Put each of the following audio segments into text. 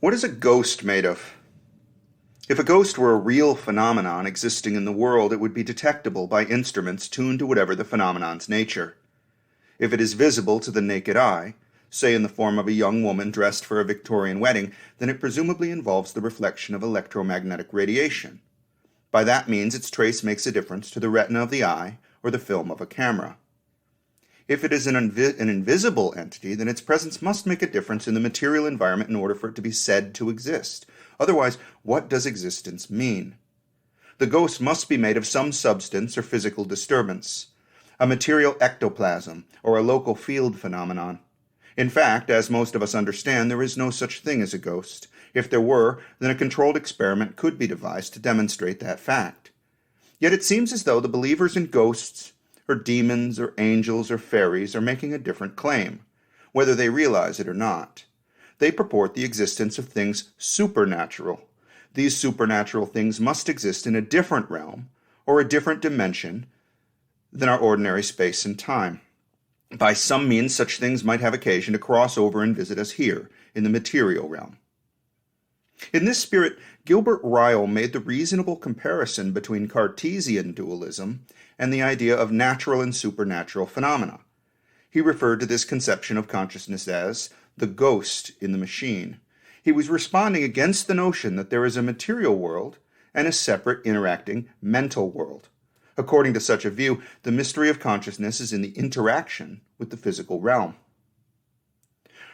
What is a ghost made of? If a ghost were a real phenomenon existing in the world, it would be detectable by instruments tuned to whatever the phenomenon's nature. If it is visible to the naked eye, say in the form of a young woman dressed for a Victorian wedding, then it presumably involves the reflection of electromagnetic radiation. By that means, its trace makes a difference to the retina of the eye or the film of a camera. If it is an invisible entity, then its presence must make a difference in the material environment in order for it to be said to exist. Otherwise, what does existence mean? The ghost must be made of some substance or physical disturbance, a material ectoplasm, or a local field phenomenon. In fact, as most of us understand, there is no such thing as a ghost. If there were, then a controlled experiment could be devised to demonstrate that fact. Yet it seems as though the believers in ghosts, or demons, or angels, or fairies are making a different claim, whether they realize it or not. They purport the existence of things supernatural. These supernatural things must exist in a different realm, or a different dimension, than our ordinary space and time. By some means, such things might have occasion to cross over and visit us here, in the material realm. In this spirit, Gilbert Ryle made the reasonable comparison between Cartesian dualism and the idea of natural and supernatural phenomena. He referred to this conception of consciousness as the ghost in the machine. He was responding against the notion that there is a material world and a separate interacting mental world. According to such a view, the mystery of consciousness is in the interaction with the physical realm.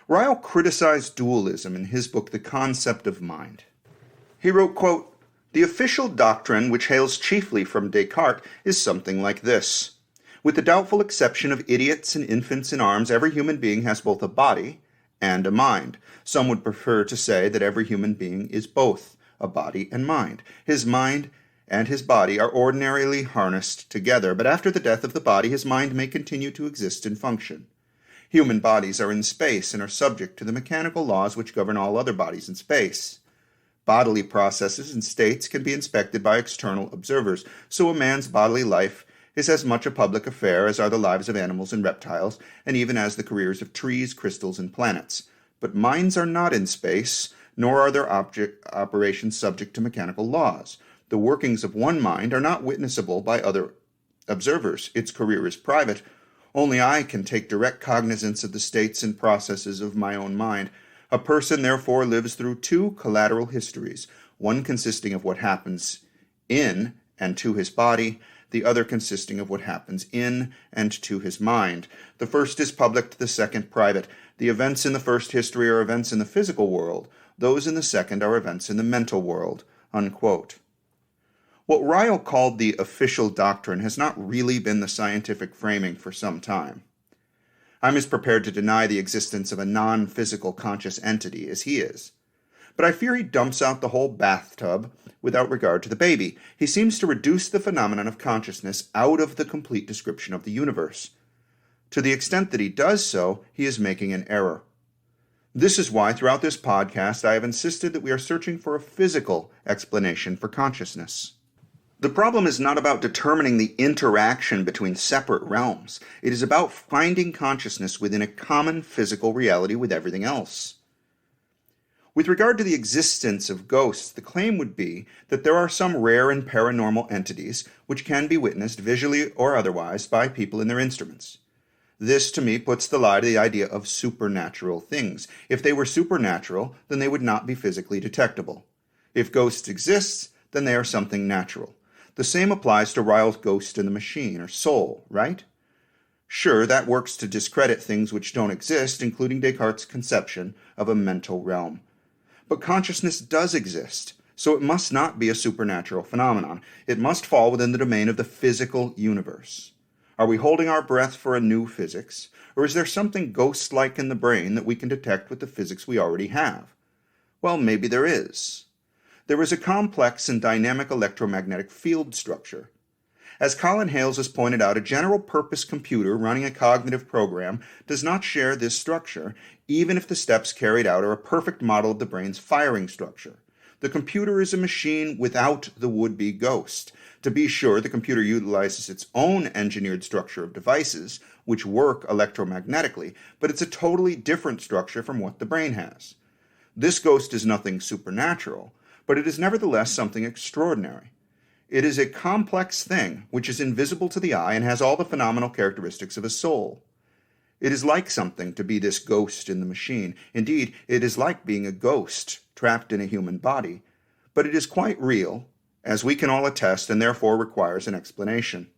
Ryle criticized dualism in his book, The Concept of Mind. He wrote, quote, "The official doctrine, which hails chiefly from Descartes, is something like this. With the doubtful exception of idiots and infants in arms, every human being has both a body and a mind. Some would prefer to say that every human being is both a body and mind. His mind and his body are ordinarily harnessed together, but after the death of the body, his mind may continue to exist and function. Human bodies are in space and are subject to the mechanical laws which govern all other bodies in space. Bodily processes and states can be inspected by external observers, so a man's bodily life is as much a public affair as are the lives of animals and reptiles, and even as the careers of trees, crystals, and planets. But minds are not in space, nor are their operations subject to mechanical laws. The workings of one mind are not witnessable by other observers. Its career is private. Only I can take direct cognizance of the states and processes of my own mind. A person, therefore, lives through two collateral histories, one consisting of what happens in and to his body, the other consisting of what happens in and to his mind. The first is public, the second private. The events in the first history are events in the physical world. Those in the second are events in the mental world." Unquote. What Ryle called the official doctrine has not really been the scientific framing for some time. I'm as prepared to deny the existence of a non-physical conscious entity as he is. But I fear he dumps out the whole bathtub without regard to the baby. He seems to reduce the phenomenon of consciousness out of the complete description of the universe. To the extent that he does so, he is making an error. This is why, throughout this podcast, I have insisted that we are searching for a physical explanation for consciousness. The problem is not about determining the interaction between separate realms. It is about finding consciousness within a common physical reality with everything else. With regard to the existence of ghosts, the claim would be that there are some rare and paranormal entities which can be witnessed visually or otherwise by people in their instruments. This, to me, puts the lie to the idea of supernatural things. If they were supernatural, then they would not be physically detectable. If ghosts exist, then they are something natural. The same applies to Ryle's ghost in the machine, or soul, right? Sure, that works to discredit things which don't exist, including Descartes' conception of a mental realm. But consciousness does exist, so it must not be a supernatural phenomenon. It must fall within the domain of the physical universe. Are we holding our breath for a new physics, or is there something ghost-like in the brain that we can detect with the physics we already have? Well, maybe there is. There is a complex and dynamic electromagnetic field structure. As Colin Hales has pointed out, a general-purpose computer running a cognitive program does not share this structure, even if the steps carried out are a perfect model of the brain's firing structure. The computer is a machine without the would-be ghost. To be sure, the computer utilizes its own engineered structure of devices, which work electromagnetically, but it's a totally different structure from what the brain has. This ghost is nothing supernatural, but it is nevertheless something extraordinary. It is a complex thing which is invisible to the eye and has all the phenomenal characteristics of a soul. It is like something to be this ghost in the machine. Indeed, it is like being a ghost trapped in a human body, but it is quite real, as we can all attest, and therefore requires an explanation.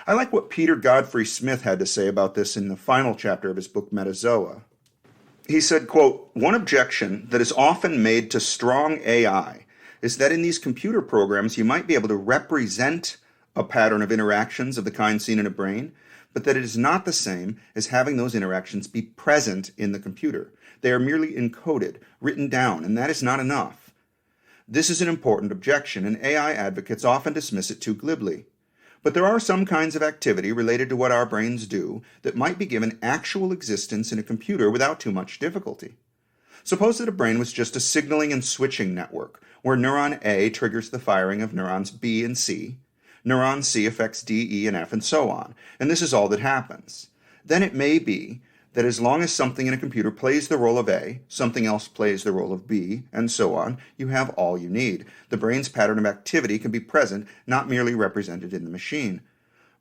I like what Peter Godfrey-Smith had to say about this in the final chapter of his book Metazoa. He said, quote, "One objection that is often made to strong AI is that in these computer programs you might be able to represent a pattern of interactions of the kind seen in a brain, but that it is not the same as having those interactions be present in the computer. They are merely encoded, written down, and that is not enough. This is an important objection, and AI advocates often dismiss it too glibly. But there are some kinds of activity related to what our brains do that might be given actual existence in a computer without too much difficulty. Suppose that a brain was just a signaling and switching network, where neuron A triggers the firing of neurons B and C, neuron C affects D, E, and F, and so on, and this is all that happens. Then it may be that as long as something in a computer plays the role of A, something else plays the role of B, and so on, you have all you need. The brain's pattern of activity can be present, not merely represented in the machine.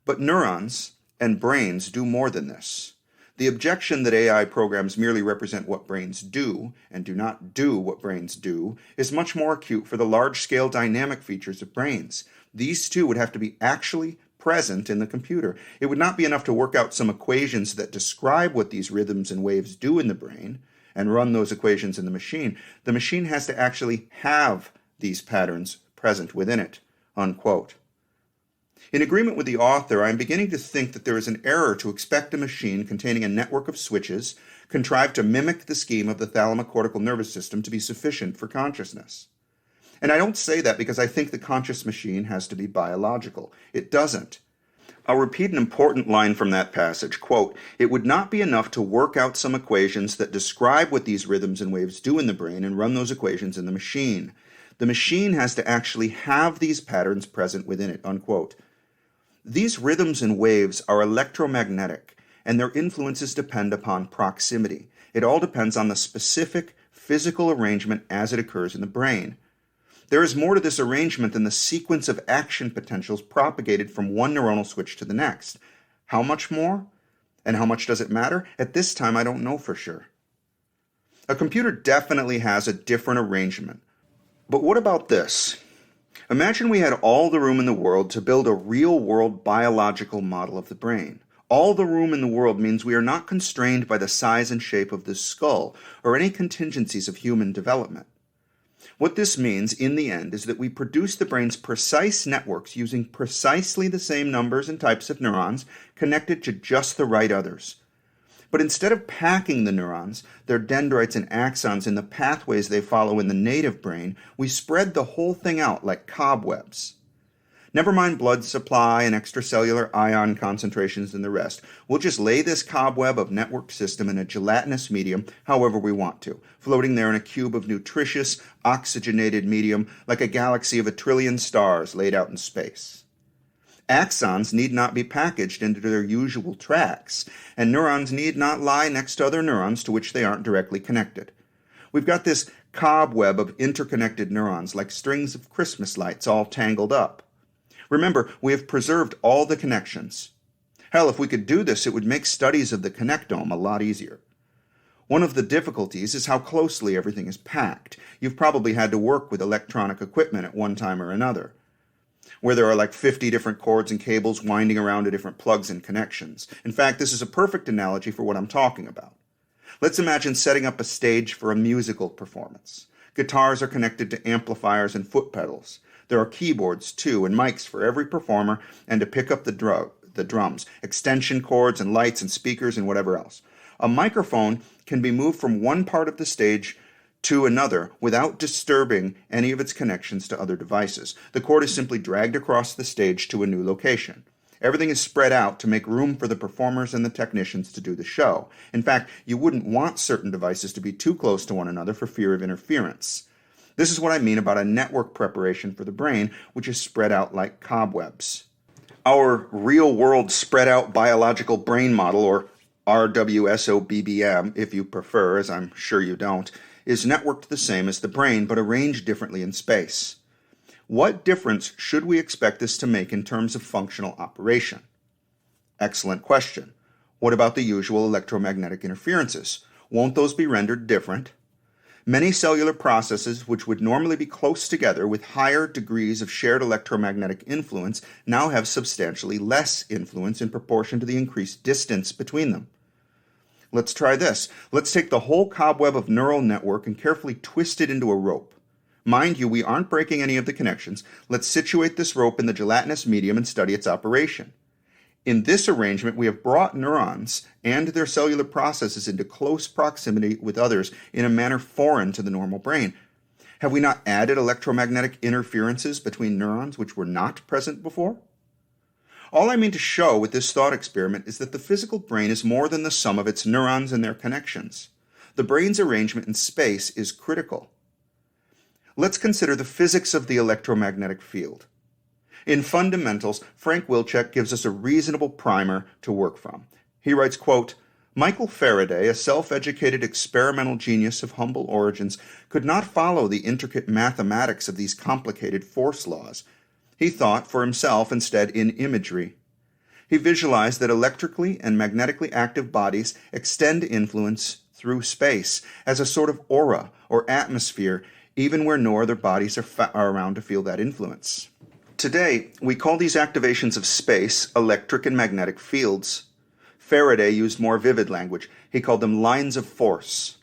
But neurons and brains do more than this. The objection that AI programs merely represent what brains do, and do not do what brains do, is much more acute for the large-scale dynamic features of brains. These too would have to be actually present in the computer. It would not be enough to work out some equations that describe what these rhythms and waves do in the brain and run those equations in the machine. The machine has to actually have these patterns present within it." Unquote. In agreement with the author, I am beginning to think that there is an error to expect a machine containing a network of switches contrived to mimic the scheme of the thalamocortical nervous system to be sufficient for consciousness. And I don't say that because I think the conscious machine has to be biological. It doesn't. I'll repeat an important line from that passage. Quote, "It would not be enough to work out some equations that describe what these rhythms and waves do in the brain and run those equations in the machine. The machine has to actually have these patterns present within it." Unquote. These rhythms and waves are electromagnetic, and their influences depend upon proximity. It all depends on the specific physical arrangement as it occurs in the brain. There is more to this arrangement than the sequence of action potentials propagated from one neuronal switch to the next. How much more? And how much does it matter? At this time, I don't know for sure. A computer definitely has a different arrangement. But what about this? Imagine we had all the room in the world to build a real-world biological model of the brain. All the room in the world means we are not constrained by the size and shape of the skull or any contingencies of human development. What this means, in the end, is that we produce the brain's precise networks using precisely the same numbers and types of neurons connected to just the right others. But instead of packing the neurons, their dendrites and axons in the pathways they follow in the native brain, we spread the whole thing out like cobwebs. Never mind blood supply and extracellular ion concentrations and the rest. We'll just lay this cobweb of network system in a gelatinous medium however we want to, floating there in a cube of nutritious, oxygenated medium like a galaxy of 1 trillion stars laid out in space. Axons need not be packaged into their usual tracks, and neurons need not lie next to other neurons to which they aren't directly connected. We've got this cobweb of interconnected neurons like strings of Christmas lights all tangled up. Remember, we have preserved all the connections. Hell, if we could do this, it would make studies of the connectome a lot easier. One of the difficulties is how closely everything is packed. You've probably had to work with electronic equipment at one time or another, where there are like 50 different cords and cables winding around to different plugs and connections. In fact, this is a perfect analogy for what I'm talking about. Let's imagine setting up a stage for a musical performance. Guitars are connected to amplifiers and foot pedals. There are keyboards, too, and mics for every performer and to pick up the drums, extension cords and lights and speakers and whatever else. A microphone can be moved from one part of the stage to another without disturbing any of its connections to other devices. The cord is simply dragged across the stage to a new location. Everything is spread out to make room for the performers and the technicians to do the show. In fact, you wouldn't want certain devices to be too close to one another for fear of interference. This is what I mean about a network preparation for the brain, which is spread out like cobwebs. Our real-world spread-out biological brain model, or RWSOBBM, if you prefer, as I'm sure you don't, is networked the same as the brain but arranged differently in space. What difference should we expect this to make in terms of functional operation? Excellent question. What about the usual electromagnetic interferences? Won't those be rendered different? Many cellular processes which would normally be close together with higher degrees of shared electromagnetic influence now have substantially less influence in proportion to the increased distance between them. Let's try this. Let's take the whole cobweb of neural network and carefully twist it into a rope. Mind you, we aren't breaking any of the connections. Let's situate this rope in the gelatinous medium and study its operation. In this arrangement, we have brought neurons and their cellular processes into close proximity with others in a manner foreign to the normal brain. Have we not added electromagnetic interferences between neurons which were not present before? All I mean to show with this thought experiment is that the physical brain is more than the sum of its neurons and their connections. The brain's arrangement in space is critical. Let's consider the physics of the electromagnetic field. In Fundamentals, Frank Wilczek gives us a reasonable primer to work from. He writes, quote, Michael Faraday, a self-educated experimental genius of humble origins, could not follow the intricate mathematics of these complicated force laws. He thought for himself instead in imagery. He visualized that electrically and magnetically active bodies extend influence through space as a sort of aura or atmosphere, even where no other bodies are around to feel that influence. Today, we call these activations of space electric and magnetic fields. Faraday used more vivid language. He called them lines of force.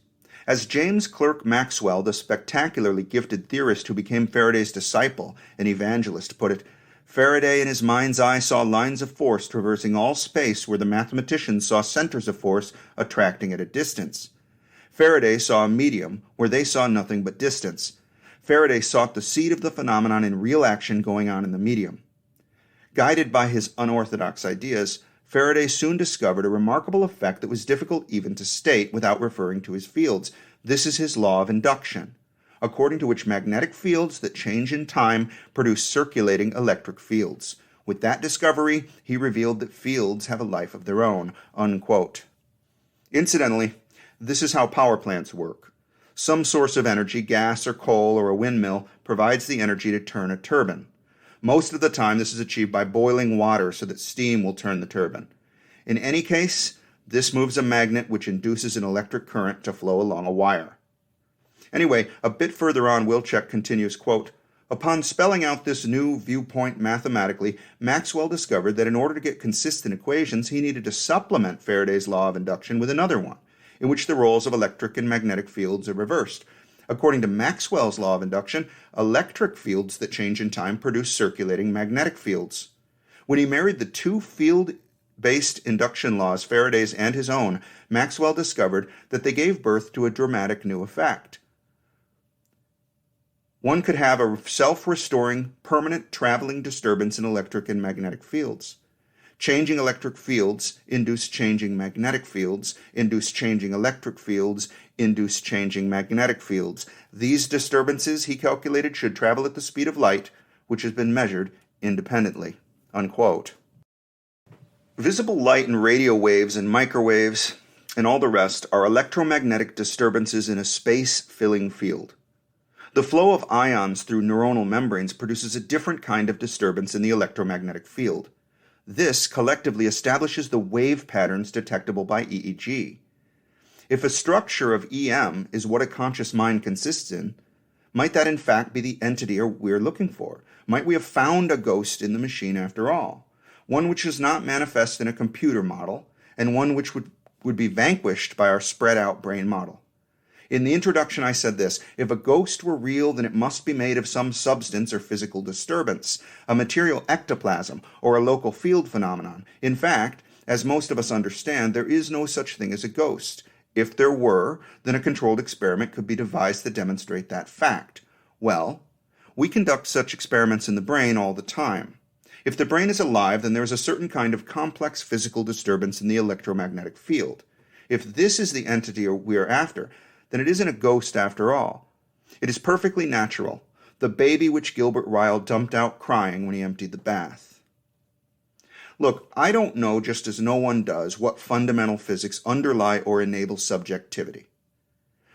As James Clerk Maxwell, the spectacularly gifted theorist who became Faraday's disciple and evangelist, put it, Faraday in his mind's eye saw lines of force traversing all space where the mathematicians saw centers of force attracting at a distance. Faraday saw a medium where they saw nothing but distance. Faraday sought the seed of the phenomenon in real action going on in the medium. Guided by his unorthodox ideas, Faraday soon discovered a remarkable effect that was difficult even to state without referring to his fields. This is his law of induction, according to which magnetic fields that change in time produce circulating electric fields. With that discovery, he revealed that fields have a life of their own, unquote. Incidentally, this is how power plants work. Some source of energy, gas or coal or a windmill, provides the energy to turn a turbine. Most of the time, this is achieved by boiling water so that steam will turn the turbine. In any case, this moves a magnet which induces an electric current to flow along a wire. Anyway, a bit further on, Wilczek continues, quote, Upon spelling out this new viewpoint mathematically, Maxwell discovered that in order to get consistent equations, he needed to supplement Faraday's law of induction with another one, in which the roles of electric and magnetic fields are reversed. According to Maxwell's law of induction, electric fields that change in time produce circulating magnetic fields. When he married the two field-based induction laws, Faraday's and his own, Maxwell discovered that they gave birth to a dramatic new effect. One could have a self-restoring, permanent traveling disturbance in electric and magnetic fields. Changing electric fields induce changing magnetic fields, induce changing electric fields, induce changing magnetic fields. These disturbances, he calculated, should travel at the speed of light, which has been measured independently. Unquote. Visible light and radio waves and microwaves and all the rest are electromagnetic disturbances in a space-filling field. The flow of ions through neuronal membranes produces a different kind of disturbance in the electromagnetic field. This collectively establishes the wave patterns detectable by EEG. If a structure of EM is what a conscious mind consists in, might that in fact be the entity we're looking for? Might we have found a ghost in the machine after all? One which is not manifest in a computer model, and one which would be vanquished by our spread-out brain model. In the introduction I said this, if a ghost were real, then it must be made of some substance or physical disturbance, a material ectoplasm, or a local field phenomenon. In fact, as most of us understand, there is no such thing as a ghost. If there were, then a controlled experiment could be devised to demonstrate that fact. Well, we conduct such experiments in the brain all the time. If the brain is alive, then there is a certain kind of complex physical disturbance in the electromagnetic field. If this is the entity we are after, then it isn't a ghost after all. It is perfectly natural, the baby which Gilbert Ryle dumped out crying when he emptied the bath. Look, I don't know, just as no one does, what fundamental physics underlie or enable subjectivity.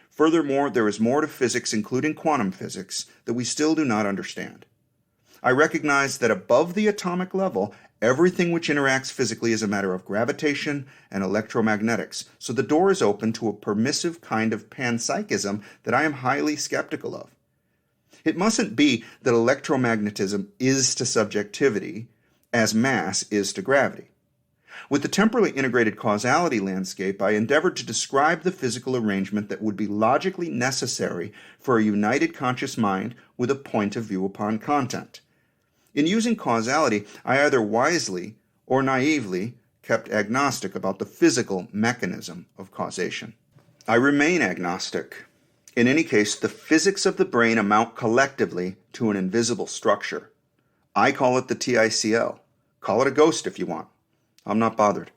Furthermore, there is more to physics, including quantum physics, that we still do not understand. I recognize that above the atomic level, everything which interacts physically is a matter of gravitation and electromagnetics, so the door is open to a permissive kind of panpsychism that I am highly skeptical of. It mustn't be that electromagnetism is to subjectivity as mass is to gravity. With the temporally integrated causality landscape, I endeavored to describe the physical arrangement that would be logically necessary for a united conscious mind with a point of view upon content. In using causality, I either wisely or naively kept agnostic about the physical mechanism of causation. I remain agnostic. In any case, the physics of the brain amount collectively to an invisible structure. I call it the TICL. Call it a ghost if you want. I'm not bothered.